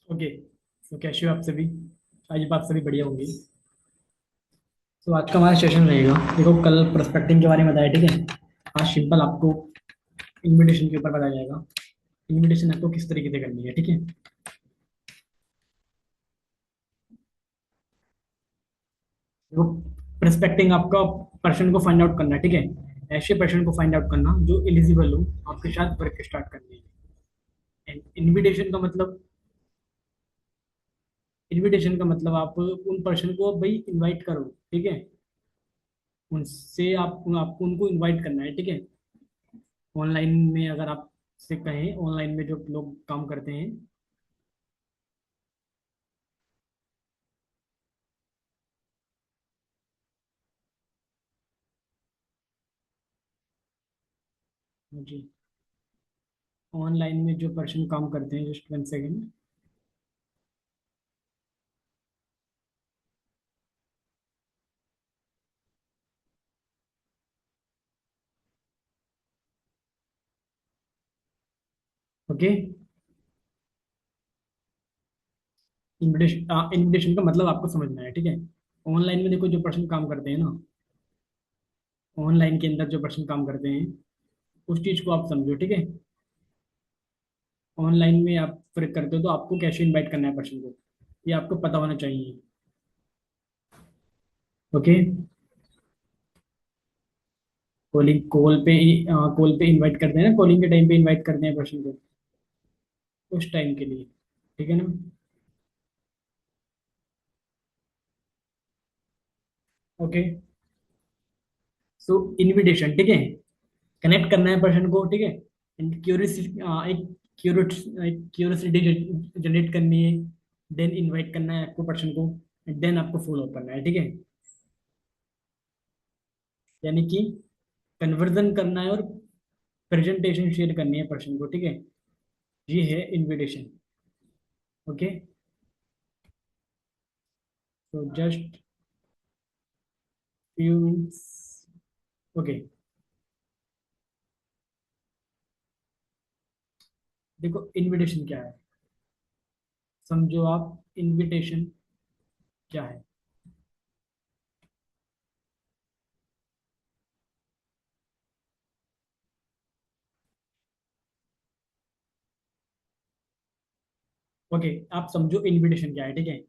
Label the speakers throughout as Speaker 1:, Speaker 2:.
Speaker 1: Okay. तो कैसे हो आप सभी? आज बात सभी बढ़िया होंगी। तो आज का हमारा सेशन रहेगा, देखो कल प्रोस्पेक्टिंग के बारे में बताया, ठीक है। आज सिंपल आपको इनविटेशन के ऊपर बताया जाएगा। इनविटेशन आपको किस तरीके से करनी है, ठीक है। देखो, प्रोस्पेक्टिंग आपका पर्सन को फाइंड आउट करना है, ठीक है। ऐसे पर्सन को फाइंड आउट करना जो एलिजिबल हो आपके साथ वर्क स्टार्ट करने है। इनविटेशन का मतलब, इनविटेशन का मतलब आप उन पर्सन को भाई इनवाइट करो, ठीक है। उनसे आपको उनको इनवाइट करना है, ठीक है। ऑनलाइन में अगर आप से कहें, ऑनलाइन में जो लोग काम करते हैं। जी, ऑनलाइन में जो पर्सन काम करते हैं, just one second. Okay. Invitation, invitation का मतलब आपको समझना है, ठीक है। ऑनलाइन में देखो, जो पर्सन काम करते हैं ना, ऑनलाइन के अंदर जो पर्सन काम करते हैं, उस चीज को आप समझो, ठीक है। ऑनलाइन में आप फिर करते हो तो आपको कैसे इनवाइट करना है पर्सन को, ये आपको पता होना चाहिए। ओके। कॉलिंग, कॉल पे इनवाइट करते हैं ना, कॉलिंग के टाइम पे इनवाइट करते हैं पर्सन को, उस टाइम के लिए, ठीक है ना। ओके। सो इनविटेशन, ठीक है। कनेक्ट करना है पर्सन को, ठीक है। एंड क्यूरियसिटी, एक क्यूरियसिटी जनरेट करनी है। देन इनवाइट करना है आपको पर्सन को, एंड देन आपको फॉलो करना है, ठीक है। यानी कि कन्वर्जन करना है और प्रेजेंटेशन शेयर करनी है पर्सन को, ठीक है। ये है इनविटेशन। ओके। तो जस्ट फ्यू मिनट्स। ओके। देखो इनविटेशन क्या है, समझो आप इनविटेशन क्या है। ओके, आप समझो इनविटेशन क्या है, ठीक है।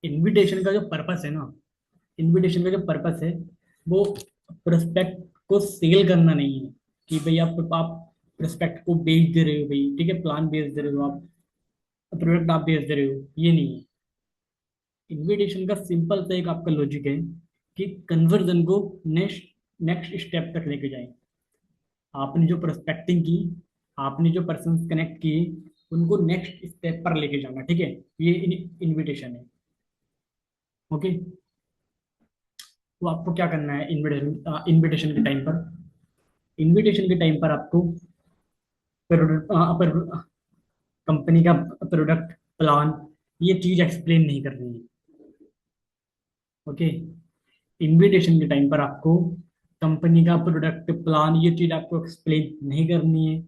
Speaker 1: इनविटेशन का जो पर्पस है ना, इनविटेशन का जो पर्पस है, वो प्रोस्पेक्ट को सेल करना नहीं है। कि भाई आप प्रोस्पेक्ट को बेच दे रहे हो, भाई ठीक है, प्लान बेच दे रहे हो आप, प्रोडक्ट आप बेच दे रहे हो, ये नहीं है। इनविटेशन का सिंपल सा एक आपका लॉजिक है कि कन्वर्जन को नेक्स्ट नेक्स्ट स्टेप तक लेके जाए। आपने जो प्रोस्पेक्टिंग की, आपने जो पर्सन कनेक्ट किए, उनको नेक्स्ट स्टेप पर लेके जाना, ठीक है। ये इनविटेशन है। ओके। तो आपको क्या करना है इनविटेशन, इनविटेशन के टाइम पर, इनविटेशन के टाइम पर आपको कंपनी का प्रोडक्ट प्लान, ये चीज एक्सप्लेन नहीं करनी है। ओके। इनविटेशन के टाइम पर आपको कंपनी का प्रोडक्ट प्लान, ये चीज आपको एक्सप्लेन नहीं करनी है।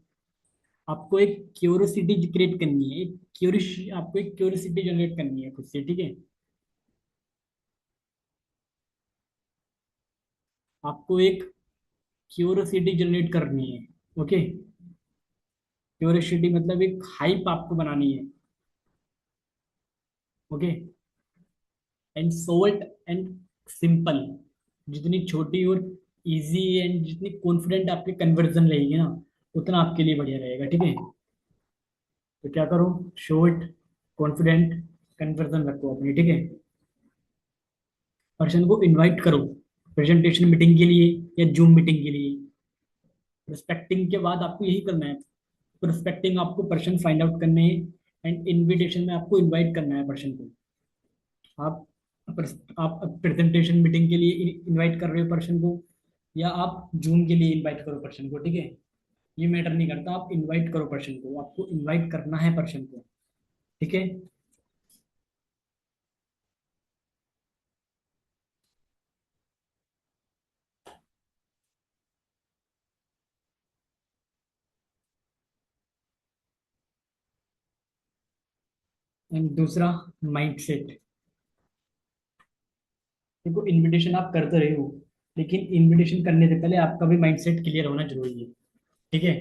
Speaker 1: आपको एक क्यूरियोसिटी क्रिएट करनी है, आपको एक क्यूरियोसिटी जनरेट करनी है खुद से, ठीक है। आपको एक क्यूरियोसिटी जनरेट करनी है। ओके। क्यूरियोसिटी मतलब एक हाइप आपको बनानी है। Okay. And salt and simple, जितनी छोटी और इजी एंड जितनी कॉन्फिडेंट आपकी कन्वर्जन रहेगी ना, उतना आपके लिए बढ़िया रहेगा, ठीक है। तो क्या करो, शॉर्ट, कॉन्फिडेंट कन्वर्जन रखो अपनी, ठीक है। पर्सन को इनवाइट करो प्रेजेंटेशन मीटिंग के लिए या जूम मीटिंग के लिए। प्रोस्पेक्टिंग के बाद आपको यही करना है। प्रोस्पेक्टिंग आपको पर्सन फाइंड आउट करने हैं, एंड इनविटेशन में आपको इनवाइट करना है पर्सन को। आप आप प्रेजेंटेशन मीटिंग के लिए इनवाइट कर रहे हो पर्सन को, या आप जूम के लिए इनवाइट करो पर्सन को, ठीक है। ये मैटर नहीं करता, आप इनवाइट करो पर्सन को, आपको इनवाइट करना है पर्सन को, ठीक है। एंड दूसरा माइंडसेट। देखो इनविटेशन आप कर तो रहे हो, लेकिन इनविटेशन करने से पहले आपका भी माइंडसेट क्लियर होना जरूरी है। ठीक है,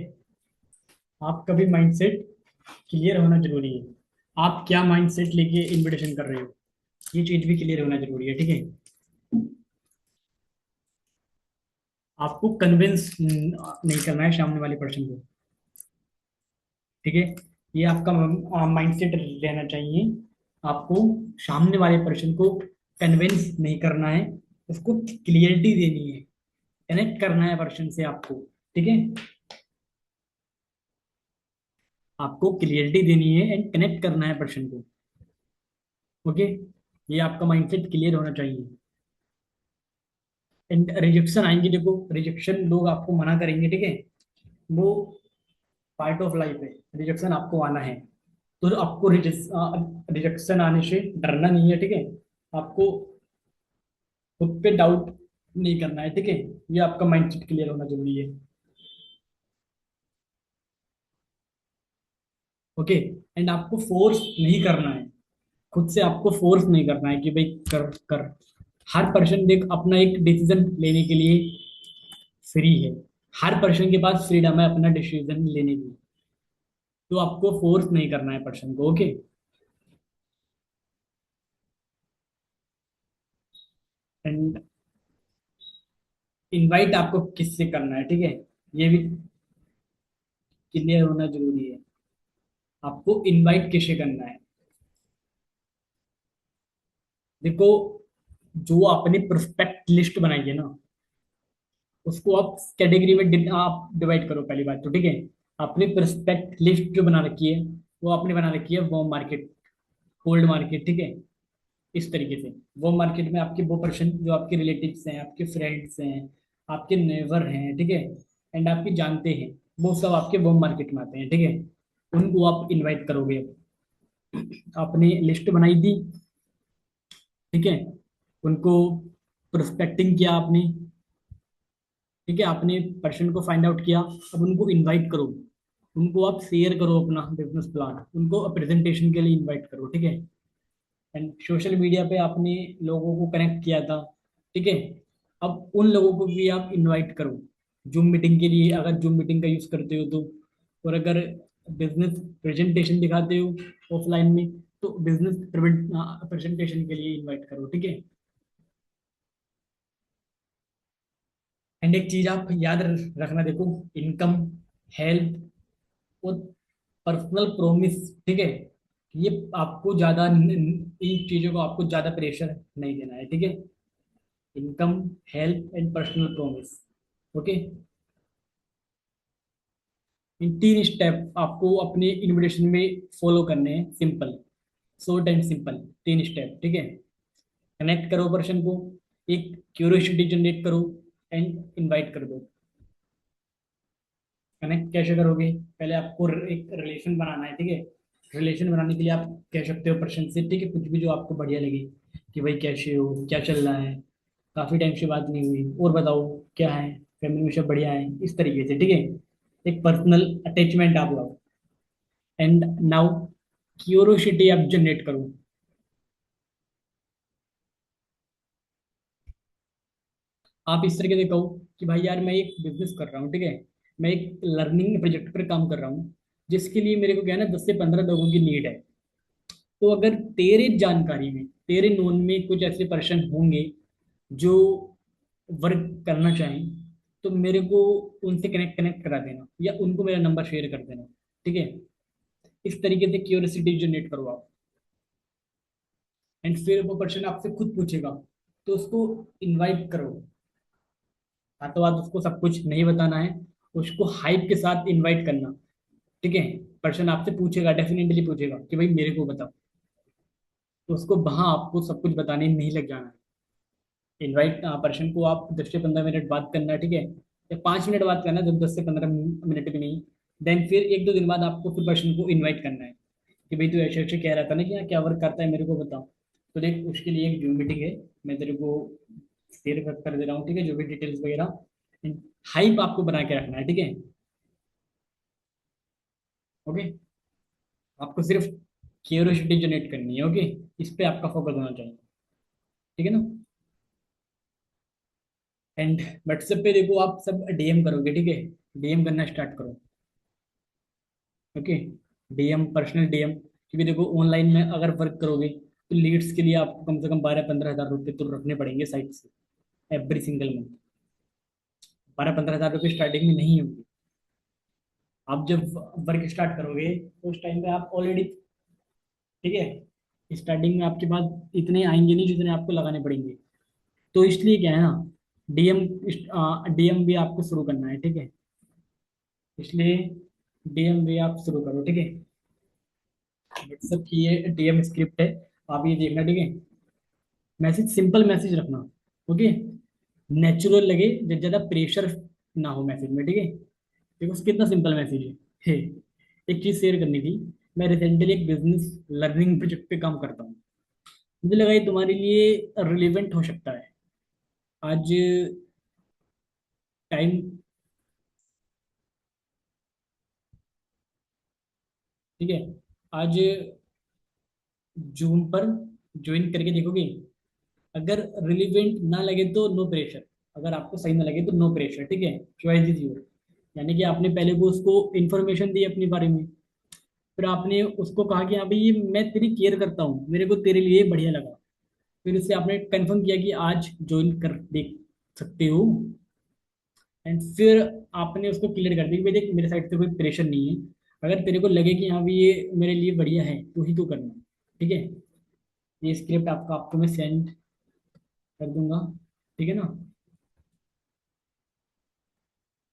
Speaker 1: आपका भी माइंडसेट क्लियर होना जरूरी है। आप क्या माइंडसेट लेके इनविटेशन कर रहे हो, ये चीज भी क्लियर होना जरूरी है। ठीक है, आपको कन्विंस नहीं करना है सामने वाले पर्सन को। ठीक है, ये आपका माइंडसेट रहना चाहिए। आपको सामने वाले पर्सन को कन्विंस नहीं करना है, उसको क्लियरिटी देनी है, कनेक्ट करना है पर्सन से आपको। ठीक है, आपको क्लियरिटी देनी है एंड कनेक्ट करना है पर्सन को। ओके, ये आपका माइंडसेट क्लियर होना चाहिए। एंड रिजेक्शन आएंगे, देखो रिजेक्शन लोग आपको मना करेंगे, ठीक है, वो पार्ट ऑफ लाइफ है, रिजेक्शन आपको आना है। तो आपको रिजेक्शन आने से डरना नहीं है। ठीक है, आपको खुद पे डाउट नहीं करना है। ठीक है, ये आपका माइंडसेट क्लियर होना जरूरी है। ओके, एंड आपको फोर्स नहीं करना है, खुद से आपको फोर्स नहीं करना है कि भाई कर कर। हर पर्सन देख अपना एक डिसीजन लेने के लिए फ्री है, हर पर्सन के पास फ्रीडम है अपना डिसीजन लेने की। तो आपको फोर्स नहीं करना है पर्सन को। ओके, एंड इनवाइट आपको किससे करना है, ठीक है, ये भी क्लियर होना जरूरी है। आपको इनवाइट किससे करना है। देखो, जो आपने प्रोस्पेक्ट लिस्ट बनाई है ना, उसको आप कैटेगरी में आप डिवाइड करो। पहली बात तो ठीक है, आपने प्रोस्पेक्ट लिस्ट जो बना रखी है, वो आपने बना रखी है वो मार्केट, कोल्ड मार्केट। ठीक है, इस तरीके से वो मार्केट में आपके वो पर्सन जो आपके रिलेटिव्स हैं, आपके फ्रेंड्स हैं, आपके नेबर हैं, ठीक है, एंड आपके जानते हैं, वो सब आपके वो मार्केट में आते हैं। ठीक है, उनको आप इनवाइट करोगे। आपने लिस्ट बनाई थी, ठीक है, उनको प्रोस्पेक्टिंग किया आपने, ठीक है, आपने पर्सन को फाइंड आउट किया, अब उनको इनवाइट करो। उनको आप शेयर करो अपना बिजनेस प्लान, उनको प्रेजेंटेशन के लिए इनवाइट करो। ठीक है, एंड सोशल मीडिया पे आपने लोगों को कनेक्ट किया था, ठीक है, अब उन लोगों को भी आप इनवाइट करो जूम मीटिंग के लिए, अगर जूम मीटिंग का यूज करते हो तो। और अगर बिजनेस प्रेजेंटेशन दिखाते हो ऑफलाइन में, तो बिजनेस प्रेजेंटेशन के लिए इनवाइट करो। ठीक है, एंड एक चीज आप याद रखना, देखो इनकम, हेल्थ और पर्सनल प्रोमिस, ठीक है, ये आपको ज्यादा इन चीजों को आपको ज्यादा प्रेशर नहीं देना है। ठीक है, income, health and personal promise. Okay, इन तीन स्टेप आपको अपने इनविटेशन में फॉलो करने हैं, सिंपल, शॉर्ट एंड सिंपल, तीन स्टेप। ठीक है, कनेक्ट करो पर्सन को, एक क्यूरियोसिटी जनरेट करो, एंड इनवाइट कर दो। कनेक्ट कैसे करोगे, पहले आपको एक रिलेशन बनाना है। ठीक है, रिलेशन बनाने के लिए आप कह सकते हो पर्सन से, ठीक है, कुछ भी जो आपको बढ़िया लगे, कि भाई कैसे हो, क्या चल रहा है, काफी टाइम से बात नहीं हुई, और बताओ क्या है, फैमिली में सब बढ़िया है, इस तरीके से। ठीक है, एक पर्सनल अटैचमेंट आप लाओ। एंड नाउ क्यूरोसिटी आप जनरेट करो। आप इस तरीके से कहो कि भाई यार मैं एक बिजनेस कर रहा हूँ, ठीक है, मैं एक लर्निंग प्रोजेक्ट पर काम कर रहा हूँ, जिसके लिए मेरे को क्या है ना 10 से 15 लोगों की नीड है। तो अगर तेरे जानकारी में, तेरे नोन में कुछ ऐसे पर्सन होंगे जो वर्क करना चाहें, तो मेरे को उनसे कनेक्ट कनेक्ट करा देना, या उनको मेरा नंबर शेयर कर देना। ठीक है, इस तरीके से क्यूरियोसिटी जनरेट करो आप। एंड फिर वो पर्सन आपसे खुद पूछेगा, तो उसको इनवाइट करो। हाँ, तो आज उसको सब कुछ नहीं बताना है, उसको हाइप के साथ इनवाइट करना। ठीक है, पर्सन आपसे पूछेगा, डेफिनेटली पूछेगा कि भाई मेरे को बताओ, तो उसको वहां आपको सब कुछ बताने नहीं लग जाना है। इनवाइट पर्सन को आप 10 से 15 मिनट बात करना है, ठीक है, या 5 मिनट बात करना है, जब 10 से 15 मिनट भी नहीं। देन फिर 1 2 दिन बाद आपको फिर पर्सन को इनवाइट करना है कि भाई तू ऐसे ऐसे कह रहा था ना कि यहाँ क्या वर्क करता है, मेरे को बताओ। तो देख उसके लिए एक जूम मीटिंग है, मैं तेरे को शेयर कर दे रहा हूँ, ठीक है, जो भी डिटेल्स वगैरह। हाइप आपको बना के रखना है। ठीक है, ओके, आपको सिर्फ क्यूरियोसिटी जनरेट करनी है। ओके, इस पे आपका फोकस होना चाहिए। ठीक है ना। एंड व्हाट्सएप पे देखो आप सब डीएम करोगे, ठीक है। डीएम करना स्टार्ट करो। ओके, डीएम, पर्सनल डीएम, क्योंकि देखो ऑनलाइन में अगर वर्क करोगे तो लीड्स के लिए आपको कम से कम 12-15 हज़ार रुपये तो रखने पड़ेंगे साइट से एवरी सिंगल मंथ। 12-15 हज़ार रुपये स्टार्टिंग में नहीं होंगे। आप जब वर्क स्टार्ट करोगे तो उस टाइम पे आप ऑलरेडी, ठीक है, स्टार्टिंग में आपके पास इतने आएंगे नहीं जितने आपको लगाने पड़ेंगे। तो इसलिए क्या है ना, डीएम, डीएम भी आपको शुरू करना है, ठीक है। इसलिए डीएम भी आप शुरू करो, ठीक है। व्हाट्सएप की ये डीएम स्क्रिप्ट है, आप ये देखना, ठीक है। मैसेज सिंपल मैसेज रखना। ओके, नेचुरल लगे, ज्यादा प्रेशर ना हो मैसेज में, ठीक है। देखो कितना सिंपल मैसेज है। एक चीज शेयर करनी थी। मैं रिसेंटली एक बिजनेस लर्निंग प्रोजेक्ट पे काम करता हूँ। मुझे लगा ये तुम्हारे लिए रिलेवेंट हो सकता है। आज टाइम, ठीक है, आज जूम पर ज्वाइन करके देखोगे। अगर रिलीवेंट ना लगे तो नो प्रेशर, अगर आपको सही ना लगे तो नो प्रेशर, ठीक है। Choice is your. यानी कि आपने पहले को उसको इन्फॉर्मेशन दी अपने बारे में, फिर आपने उसको कहा कि हाँ भाई ये मैं तेरी केयर करता हूँ, मेरे को तेरे लिए बढ़िया लगा। फिर उससे आपने कंफर्म किया कि आज ज्वाइन कर देख सकते हो। एंड फिर आपने उसको क्लियर कर दिया कि भाई देख मेरे साइड से कोई प्रेशर नहीं है। अगर तेरे को लगे कि हाँ भाई ये मेरे लिए बढ़िया है तो ही तो करना, ठीक है। ये स्क्रिप्ट आपको आपको मैं सेंड कर दूंगा, ठीक है ना।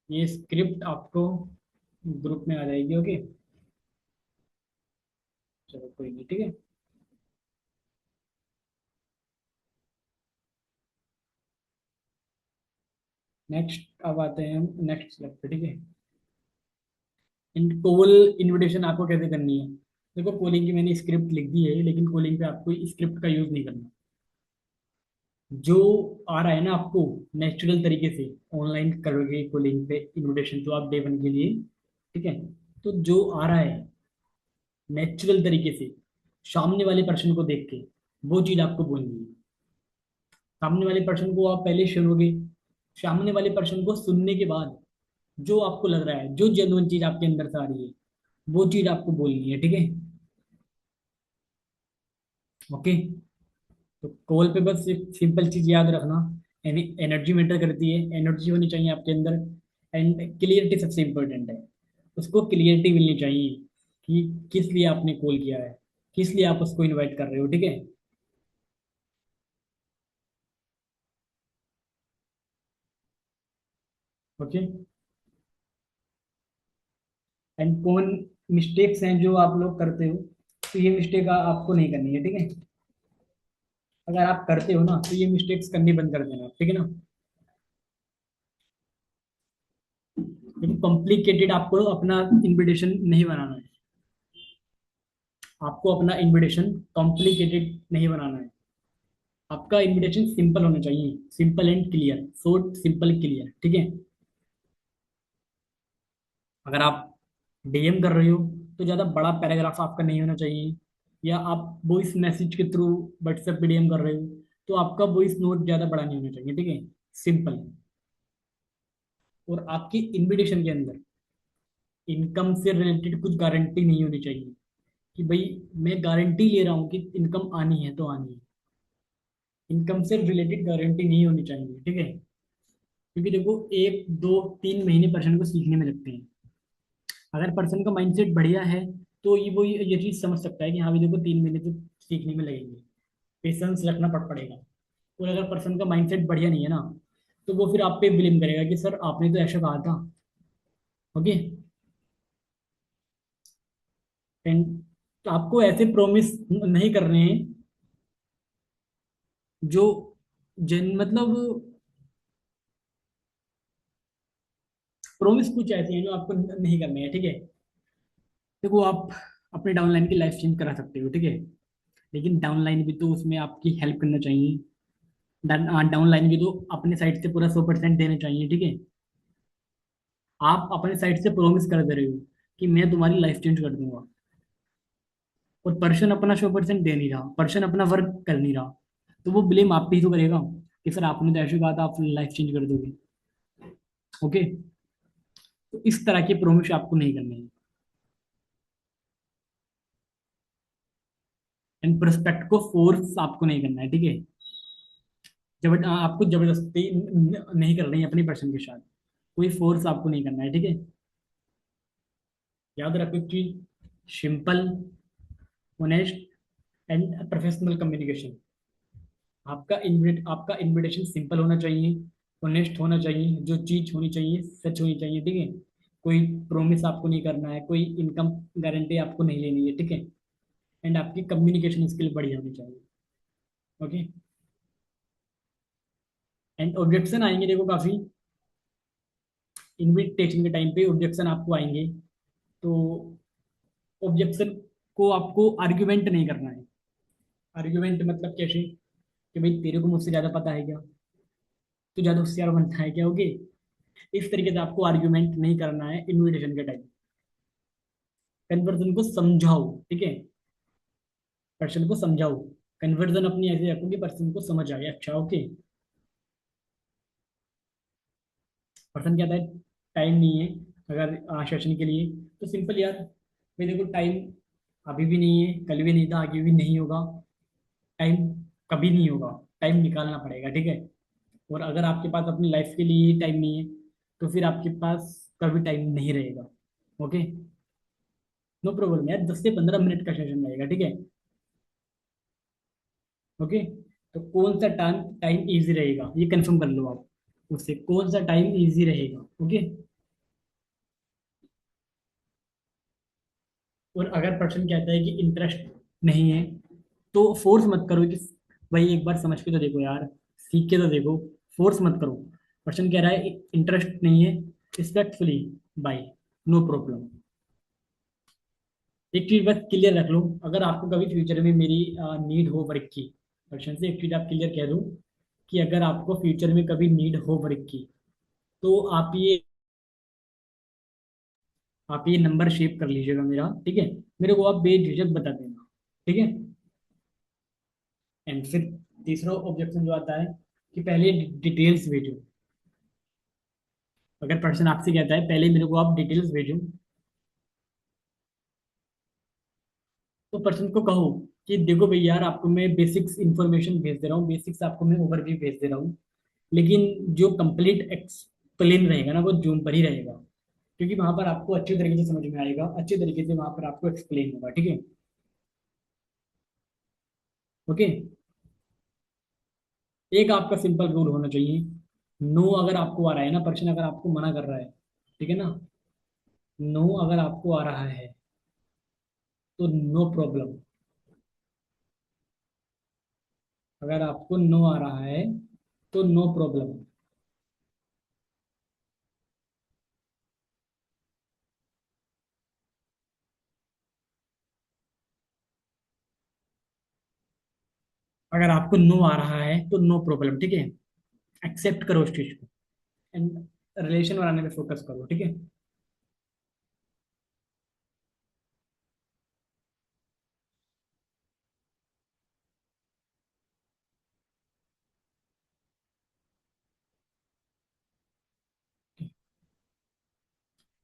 Speaker 1: ये स्क्रिप्ट आपको ग्रुप में आ जाएगी। ओके, चलो कोई नहीं, ठीक है। नेक्स्ट अब आते हैं हम नेक्स्ट स्टेप पे, ठीक है। इन कोल इनविटेशन आपको कैसे करनी है। देखो कोलिंग की मैंने स्क्रिप्ट लिख दी है, लेकिन कोलिंग पे आपको स्क्रिप्ट का यूज नहीं करना। जो आ रहा है ना आपको नेचुरल तरीके से, ऑनलाइन करोगे कोलिंग पे इनविटेशन तो आप डे 1 के लिए, ठीक है। तो जो आ रहा है नेचुरल तरीके से, सामने वाले पर्सन को देख के, वो चीज आपको बोलनी है। सामने वाले पर्सन को आप पहले सुनोगे, सामने वाले पर्सन को सुनने के बाद जो आपको लग रहा है, जो जेन्युइन चीज आपके अंदर से आ रही है, वो चीज आपको बोलनी है, ठीक है। ओके, तो कॉल पे बस एक सिंपल चीज याद रखना, एनर्जी मैटर करती है, एनर्जी होनी चाहिए आपके अंदर। एंड क्लियरिटी सबसे इंपॉर्टेंट है। उसको क्लियरिटी मिलनी चाहिए कि किस लिए आपने कॉल किया है, किस लिए आप उसको इनवाइट कर रहे हो, ठीक है। ओके, एंड कौन मिस्टेक्स हैं जो आप लोग करते हो, तो ये मिस्टेक आपको नहीं करनी है, ठीक है। अगर आप करते हो ना तो ये मिस्टेक्स करनी बंद कर देना, ठीक है ना। लेकिन कॉम्प्लिकेटेड आपको अपना इनविटेशन नहीं बनाना है। आपको अपना इनविटेशन कॉम्प्लिकेटेड नहीं बनाना है। आपका इनविटेशन सिंपल होना चाहिए, simple and clear, short simple clear, ठीक है। अगर आप डीएम कर रहे हो तो ज़्यादा बड़ा पैराग्राफ आपका नहीं होना चाहिए। या आप वॉइस मैसेज के थ्रू व्हाट्सएप पे डीएम कर रहे हो तो आपका वॉइस नोट ज़्यादा बड़ा नहीं होना चाहिए, ठीक है। सिंपल। और आपकी इनविटेशन के अंदर इनकम से रिलेटेड कुछ गारंटी नहीं होनी चाहिए कि भाई मैं गारंटी ले रहा हूँ कि इनकम आनी है तो आनी है। इनकम से रिलेटेड गारंटी नहीं होनी चाहिए, ठीक है। क्योंकि देखो 1 2 3 महीने पर्सन को सीखने में लगते हैं। अगर पर्सन का माइंडसेट बढ़िया है तो ये चीज समझ सकता है कि हाँ भी देखो 3 महीने तो सीखने में लगेंगे, पेशेंस रखना पड़ेगा। और अगर पर्सन का माइंडसेट बढ़िया नहीं है ना, तो वो फिर आप पे ब्लेम करेगा कि सर आपने तो ऐसा कहा था। ओके, एंड तो आपको ऐसे प्रॉमिस नहीं करने हैं जो जन मतलब प्रॉमिस कुछ ऐसे हैं जो आपको नहीं करने हैं, ठीक है। देखो आप अपने डाउनलाइन की लाइफ चेंज करा सकते हो, ठीक है। लेकिन डाउनलाइन भी तो उसमें आपकी हेल्प करना चाहिए। डाउनलाइन भी तो अपने साइड से पूरा 100% देना चाहिए, ठीक है। आप अपने साइड से प्रॉमिस कर दे रहे हो कि मैं तुम्हारी लाइफ चेंज कर दूंगा। और पर्सन अपना 100% दे नहीं रहा, पर्सन अपना वर्क कर नहीं रहा, तो वो ब्लेम आप पे ही तो करेगा कि सर आपने तो ऐसे कहा था आप लाइफ चेंज कर दोगे। ओके, तो इस तरह की प्रोमिस आपको नहीं करनी है। एंड प्रोस्पेक्ट को फोर्स आपको नहीं करना है, ठीक है। आपको जबरदस्ती नहीं कर रही है अपनी पर्सन के साथ, कोई फोर्स आपको नहीं करना है, ठीक है। याद रखो एक चीज, simple, honest and professional communication. आपका इनविटेशन सिंपल होना चाहिए, ऑनेस्ट होना चाहिए, जो चीज होनी चाहिए सच होनी चाहिए, ठीक है। कोई प्रोमिस आपको नहीं करना है, कोई इनकम गारंटी आपको नहीं लेनी है, ठीक है। एंड आपकी कम्युनिकेशन स्किल बढ़िया होनी चाहिए। ओके। एंड ऑब्जेक्शन आएंगे देखो काफी, इनविटेशन के टाइम पे ऑब्जेक्शन आपको आएंगे। तो ऑब्जेक्शन को आपको आर्ग्यूमेंट नहीं करना है। आर्ग्यूमेंट मतलब कैसे, कि भाई तेरे को मुझसे ज्यादा पता है क्या, तू ज्यादा होशियार बनता है क्या, ओके। इस तरीके से आपको आर्ग्यूमेंट नहीं करना है इनविटेशन के टाइम। कन्वर्जन को समझाओ, ठीक है। पर्सन को समझाओ, कन्वर्जन अपनी ऐसे रखो कि पर्सन को समझ आए, अच्छा ओके। पर्सन कहता है टाइम नहीं है अगर सेशन के लिए, तो सिंपल यार, भाई देखो टाइम अभी भी नहीं है, कल भी नहीं था, आगे भी नहीं होगा। टाइम कभी नहीं होगा, टाइम निकालना पड़ेगा, ठीक है। और अगर आपके पास अपनी लाइफ के लिए टाइम नहीं है, तो फिर आपके पास कभी टाइम नहीं रहेगा। ओके, नो प्रॉब्लम यार, 10 से 15 मिनट का सेशन रहेगा, ठीक है। ओके, तो कौन सा टाइम टाइम इजी रहेगा ये कंफर्म कर लो आप उससे, कौन सा टाइम इजी रहेगा, ओके। और अगर पर्सन कहता है कि इंटरेस्ट नहीं है, तो फोर्स मत करो कि भाई एक बार समझ के तो देखो यार, सीख के तो देखो, फोर्स मत करो। पर्सन कह रहा है इंटरेस्ट नहीं है, रिस्पेक्टफुली, बाय, नो प्रॉब्लम। एक चीज बस क्लियर रख लो, अगर आपको कभी फ्यूचर में मेरी नीड हो वर्क की, पर्सन से एक चीज आप क्लियर कह दो कि अगर आपको फ्यूचर में कभी नीड हो वर्क की, तो आप ये नंबर शेव कर लीजिएगा मेरा, ठीक है। मेरे को आप बेझिझक बता देना, ठीक है। एंड फिर तीसरा ऑब्जेक्शन जो आता है कि पहले डिटेल्स भेजो। अगर पर्सन आपसे कहता है पहले मेरे को आप डिटेल्स भेजो, तो पर्सन को कहो कि देखो भैया यार, आपको मैं बेसिक्स इंफॉर्मेशन भेज दे रहा हूँ, बेसिक्स आपको मैं ओवरव्यू भेज दे रहा हूँ, लेकिन जो कंप्लीट एक्सप्लेन रहेगा ना वो जूम पर ही रहेगा, क्योंकि वहां पर आपको अच्छे तरीके से समझ में आएगा, अच्छे तरीके से वहां पर आपको एक्सप्लेन होगा, ठीक है। ओके, एक आपका सिंपल रूल होना चाहिए, नो अगर आपको आ रहा है ना, पर्सन अगर आपको मना कर रहा है, ठीक है ना, नो अगर आपको आ रहा है तो नो प्रॉब्लम। अगर आपको नो आ रहा है तो नो प्रॉब्लम। अगर आपको नो आ रहा है तो नो प्रॉब्लम, ठीक है। एक्सेप्ट करो उस चीज को, एंड रिलेशन बनाने पे फोकस करो, ठीक है।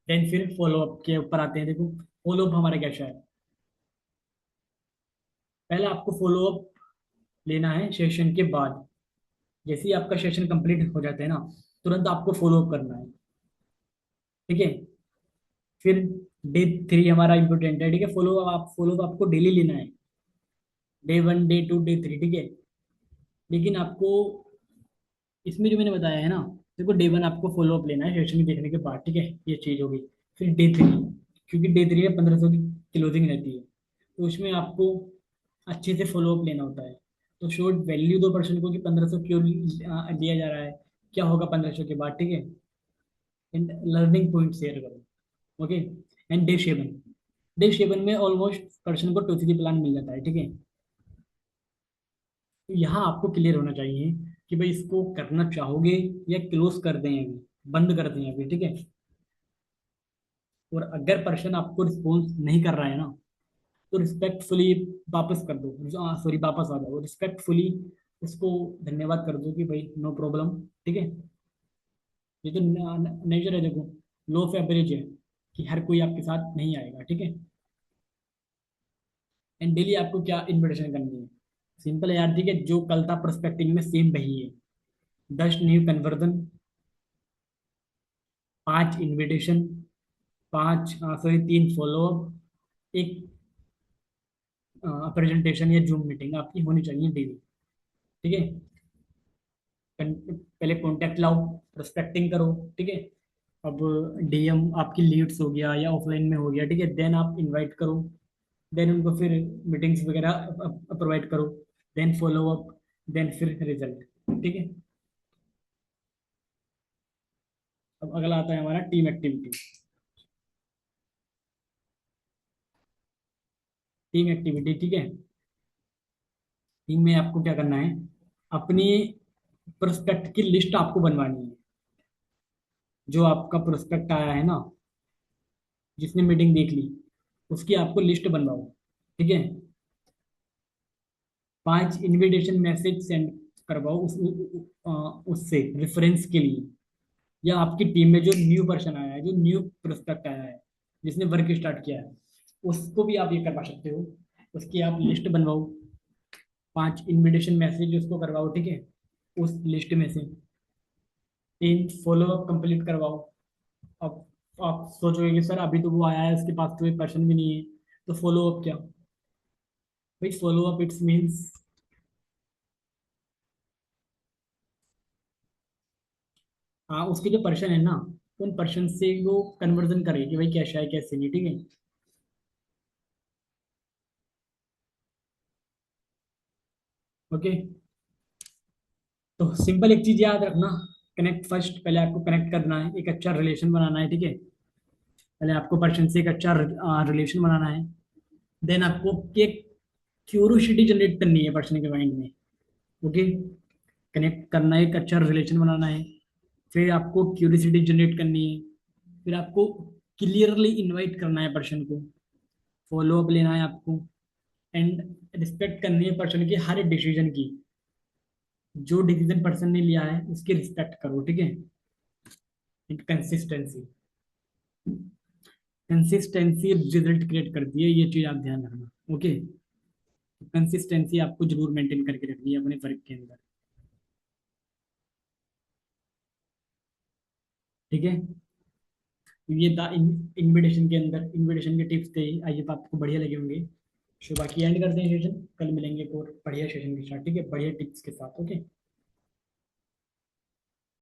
Speaker 1: देन फिर फॉलो अप के ऊपर आते हैं, देखो फॉलो अप हमारा कैसा है। पहले आपको फॉलो अप लेना है सेशन के बाद, जैसे ही आपका सेशन कंप्लीट हो जाता है ना, तुरंत आपको फॉलो अप करना है, ठीक है। फिर डे 3 हमारा इंपॉर्टेंट है, ठीक है। फॉलो अप आपको डेली लेना है, डे 1, डे 2, डे 3, ठीक है। लेकिन आपको इसमें जो मैंने बताया है ना, देखो डे 1 आपको फॉलो अप लेना है सेशन देखने के बाद, ठीक है, ये चीज होगी। फिर डे 3, क्योंकि डे 3 में 1500 की क्लोजिंग रहती है, तो उसमें आपको अच्छे से फॉलो अप लेना होता है। तो शोर्ट वैल्यू दो पर्सन को कि 1500 क्यों लिया जा रहा है, क्या होगा 1500 के बाद, ठीक है। एंड लर्निंग पॉइंट शेयर करो, ओके। एंड डे 7 में ऑलमोस्ट पर्सन को 2 3 प्लान मिल जाता है, ठीक है। तो यहाँ आपको क्लियर होना चाहिए कि भाई इसको करना चाहोगे या क्लोज कर दें अभी, बंद कर दें अभी, ठीक है। और अगर पर्सन आपको रिस्पॉन्स नहीं कर रहा है ना, तो रिस्पेक्टफुली वापस कर दो, सॉरी वापस आ जाओ रिस्पेक्टफुली, उसको धन्यवाद कर दो कि भाई नो प्रॉब्लम, ठीक है। ये तो नेचर है, देखो लो ऑफ एवरेज है कि हर कोई आपके साथ नहीं आएगा, ठीक है। एंड डेली आपको क्या इन्विटेशन करनी है, सिंपल है यार, ठीक है। जो कल था प्रोस्पेक्टिंग में सेम वही है। 10 न्यू कन्वर्जन, 5 इन्विटेशन, 3 फॉलोअप, एक प्रेजेंटेशन या जूम मीटिंग आपकी होनी चाहिए डेली, ठीक है। पहले कॉन्टेक्ट लाओ, प्रोस्पेक्टिंग करो, ठीक है। अब डीएम आपकी लीड्स हो गया या ऑफलाइन में हो गया, ठीक है। देन आप इनवाइट करो, देन उनको फिर मीटिंग्स वगैरह प्रोवाइड करो, देन फॉलो अप, देन फिर रिजल्ट, ठीक है। अब अगला आता है हमारा टीम एक्टिविटी। टीम एक्टिविटी, ठीक है। टीम में आपको क्या करना है, अपनी प्रोस्पेक्ट की लिस्ट आपको बनवानी है। जो आपका प्रोस्पेक्ट आया है ना, जिसने मीटिंग देख ली, उसकी आपको लिस्ट बनवाओ, ठीक है। 5 इनविटेशन मैसेज सेंड करवाओ उससे रेफरेंस के लिए, या आपकी टीम में जो न्यू पर्सन आया है, जो न्यू प्रोस्पेक्ट आया है, जिसने वर्क स्टार्ट किया है, उसको भी आप ये करवा सकते हो। उसकी आप लिस्ट बनवाओ, 5 इनविटेशन मैसेज उसको करवाओ, ठीक है। उस लिस्ट में से 3 फॉलोअप कंप्लीट करवाओ। अब आप सोचोगे कि सर अभी तो वो आया है, उसके पास तो एक पर्सन भी नहीं है, तो फॉलोअप क्या? भाई फॉलोअप इट्स मीन्स, हाँ उसके जो पर्सन है ना, उन पर्सन से वो कन्वर्जन करे कि भाई कैसा है कैसे नहीं, ठीक है। ओके। तो सिंपल एक चीज याद रखना, कनेक्ट फर्स्ट, पहले आपको कनेक्ट करना है, एक अच्छा रिलेशन बनाना है, ठीक है। पहले आपको पर्सन से एक अच्छा रिलेशन बनाना है। देन आपको एक क्यूरोसिटी जनरेट करनी है पर्सन के माइंड में। ओके। कनेक्ट करना है, एक अच्छा रिलेशन बनाना है, फिर आपको क्यूरियोसिटी जनरेट करनी है, फिर आपको क्लियरली इनवाइट करना है पर्सन को, फॉलो अप लेना है आपको, एंड रिस्पेक्ट करनी है पर्सन की हर डिसीजन की। जो डिसीजन पर्सन ने लिया है उसकी रिस्पेक्ट करो, ठीक है। कंसिस्टेंसी, कंसिस्टेंसी रिजल्ट क्रिएट करती है, ये चीज आप ध्यान रखना, ओके। कंसिस्टेंसी आपको जरूर मेंटेन करके रखनी है अपने वर्क के अंदर, ठीक है। ये था इनविटेशन के अंदर, इनविटेशन के टिप्स थे, आइए आपको बढ़िया लगे होंगे। बाकी एंड करते हैं सेशन, कल मिलेंगे एक और बढ़िया सेशन के साथ, ठीक है, बढ़िया टिप्स के साथ, ओके।